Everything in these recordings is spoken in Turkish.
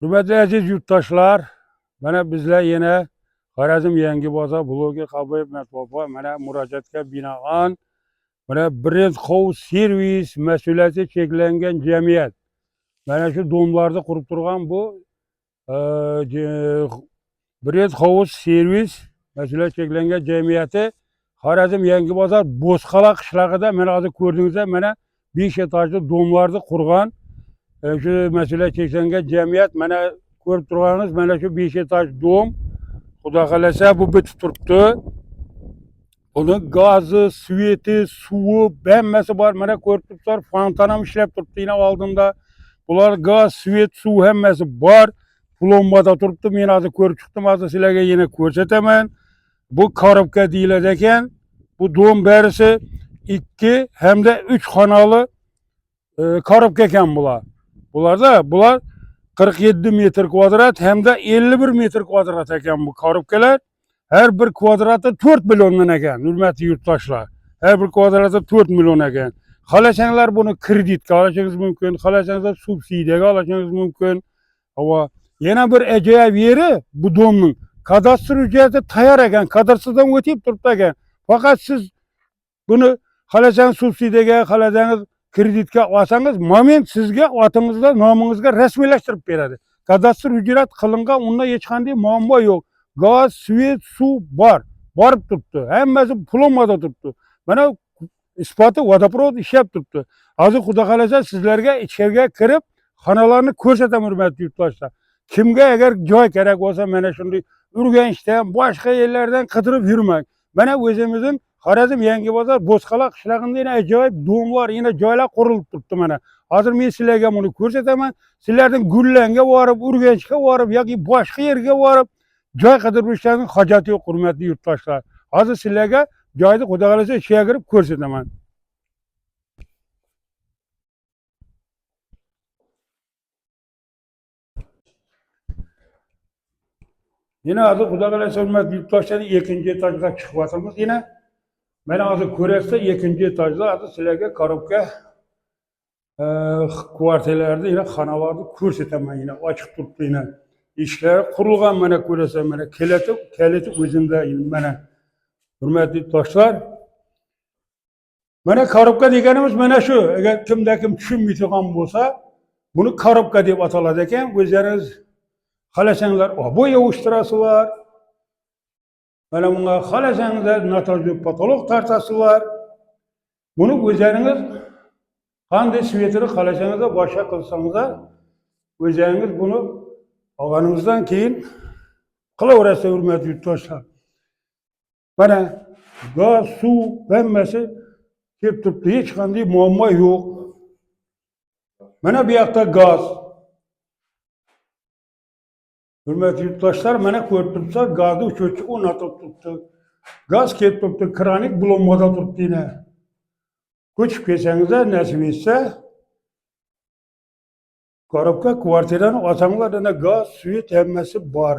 Hürmetli aziz yurttaşlar, mana bizler yine Xorazm Yangiboza bloger Qaboyev Matbuot mana murojaatga binoan mana Brez House Servis mas'uliyati cheklangan jamiyat mana shu domlarda qurib turgan bu Brez House Servis mas'uliyati cheklangan jamiyati Xorazm Yangibozor Bo'zqala qishlog'ida mana hozir ko'rdingizlar mana 5 etajli domlarni qurgan şu mas'uliyat cheklangan jamiyat mana ko'rib turganingiz mana shu 5 etaj dom xudo xolasa bu bitib turibdi. Buni gazi, sveti, suvi hammasi bor. Mana ko'rib turibsizlar, fontan ham ishlab turibdi yana oldinda. Bular gaz, svet, suv hammasi bor. Plombada turibdi. Men hozir ko'rib chiqdim, hozir sizlarga yana ko'rsataman. Bu korobka deyiladi ekan. Bu dom barisi 2 hamda 3 xonali korobka ekan bular. Bular 47 metr kvadrat hamda 51 metr kvadrat ekan bu korobkalar. Her bir kvadratı 4 milyondan ekan, hürmetli yurttaşlar. Her bir kvadratı 4 milyon ekan. Xalasanlar bunu kreditga olishingiz mumkin, xalasangiz subsidiyaga olishingiz mumkin. Ama yana bir ajoyib yeri bu domning kadastr hujjati tayyor ekan, kadastrdan o'tib turibdi ekan. Faqat siz bunu xalasangiz subsidiyaga, xalasangiz kreditga olsangiz, moment sizga otingizda, nomingizga rasmiylashtirib beradi. Kadastr hujjat qilingan, unda hech qanday muammo yo'q. Gaz, svet, suv bor. Borib turibdi. Hammasi plombada turibdi. Mana isboti vodoprovod ishlab turibdi. Hozir xudo xolasa sizlarga ichkariga kirib, xonalarni ko'rsataman hurmatli yurtdoshlar. Kimga agar joy kerak bo'lsa, mana shunday Urganchdan, boshqa yerlardan qidirib yurmang. Mana o'zimizning Xorazm Yangibozor Bo'zqala qishlog'ida yana ajoyib domlar, yana joylar qurilib turibdi mana. Hozir men sizlarga buni ko'rsataman. Sizlardan Gullanga borib, Urganchga borib yoki boshqa yerga borib joy qidirib yurishlarning hojati yo'q hurmatli yurtdoshlar. Hozir sizlarga joyni xudo xolasa ichiga kirib ko'rsataman. Yine hozir xudo xolasa hurmatli yurtdoshlar 2 etajga chiqyapmiz yine. Mana hozir ko'rasizlar 2 etajda hozir sizlarga korobka kvartiralarda yine xonalarni ko'rsataman yine ochiq turibdi yine. İşler kurulgan mana ko'rasan mana kaliti o'zimda mana hurmatli yurtdoshlar. Mana korobka deganimiz mana shu. Agar kimda kim tushunmay turgan bo'lsa, buni korobka deb ataladi ekan. O'zlaringiz xohlasanglar oboy yuvishtirasizlar. Mana bunga xohlasanglar notajli patolog tortasizlar. Buni o'zlaringiz qanday svetini xohlasanglar boshqa qilsanglar, o'zlaringiz bunu olganimizdan keyin qilaverasiz hurmatli yurtdoshlar. Mana gaz, suv hammasi kelib turibdi, hech qanday muammo yo'q. Mana bu yoqda gaz. Hurmatli yurtdoshlar, mana ko'rib turibsizlar, gazni o'chiruvchi o'rnatib turibdi. Gaz kelib turibdi, kranik blombada turibdi yine. Ko'chib kelsangizlar, nasib etsa, korobka kvartirani olsanglar, yana gaz, svet hammasi bor.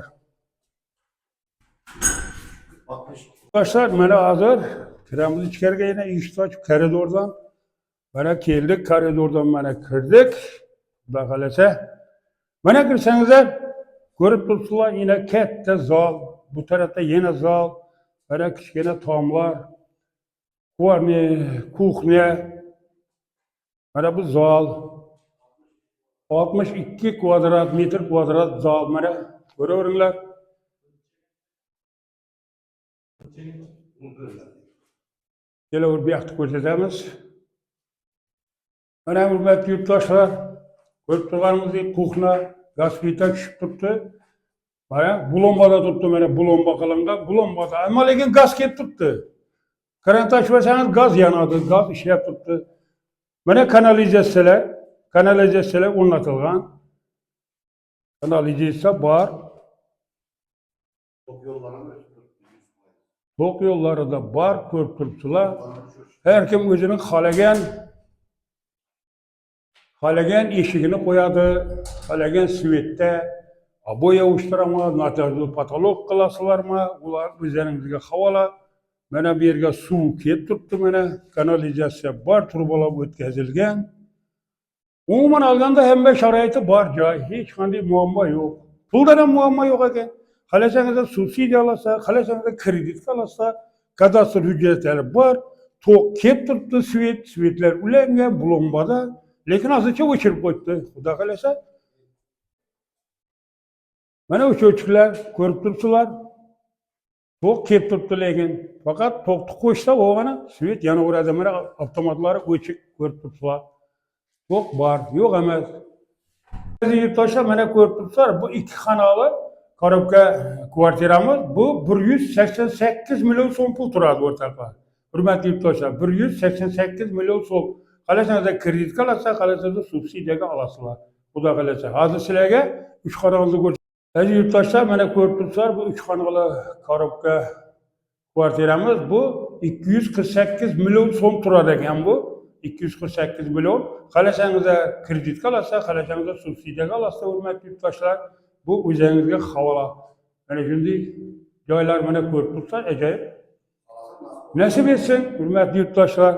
Arkadaşlar mana hozir kiramiz ichkariga yana eshik ochib koridordan mana keldik, koridordan mana kirdik. Xudo xolasa mana kirsangizlar ko'rib turibsizlar yana katta zal, bu tarafda yana zal, mana kichkina tomlar, kuxnya, mana bu zal 62 metr kvadrat zal mana ko'raveringlar. Kelavur bu yoqda ko'rsatamiz. Mana hurmatli yurtdoshlar, ko'rib turganingizdek kuxna, gaz plita tushib turibdi. Mana blombada turibdi, mana blomba qilingan, blombada. Ammo lekin gaz kelib turibdi. Kran tashmasangiz gaz yanadi, gaz ishlab turibdi. Mana kanalizatsiyalar o'rnatilgan. Kanalizatsiya bor. Tok yolları da bor, ko'rib turibsizlar. Her kim o'zining xohlagan eshigini qo'yadi, xohlagan svetda oboy yuvishtirama, notajli patolog qilasizlarmi? Ular o'zlaringizga havola. Mana bu yerga suv kelib turibdi, mana kanalizatsiya bor, turbalar o'tkazilgan. Umuman alganda hemme şaraiti var joy, hiç qanday muammo yok. Puldan ham muammo yo'q ekan. Xalasangiz subsidiya olasa, xalasangiz kredit olasa, kadastr hujjatlari bor. To'q kelib turibdi svetlar ulangan, bulombada. Lekin hozircha o'chirib qo'yibdi. Xudo xolasa, mana o'sha o'chiklar ko'rib turibsizlar. To'q kelib turibdi lekin faqat to'qni qo'shsa bo'lgani svet yanaveradi. Mana avtomatlari o'chik ko'rib turibsizlar. To'q bor, yo'q emas. Yurtdoshlar mana ko'rib turibsizlar, bu ikki xonali korobka kvartiramiz bu 188 million so'm pul turadi o'rtoqlar. Hurmatli yurtdoshlar, 188 million so'm. Qalasangiz kreditga olasiz, qalasangiz subsidiyaga olasizlar. Xudo xolasa. Hozir sizlarga 3 xonali aziz yurtdoshlar, mana ko'rib turibsizlar, bu 3 xonali korobka kvartiramiz bu 248 million so'm turar ekan bu. 248 million. Qalasangiz kreditga olasiz, qalasangiz subsidiyaga olasiz, hurmatli yurtdoshlar. Bu o'zingizga havola. Mana shunday joylar mana ko'rib turibsizlar, ajoyib. Nasib etsin, hurmatli yurtdoshlar.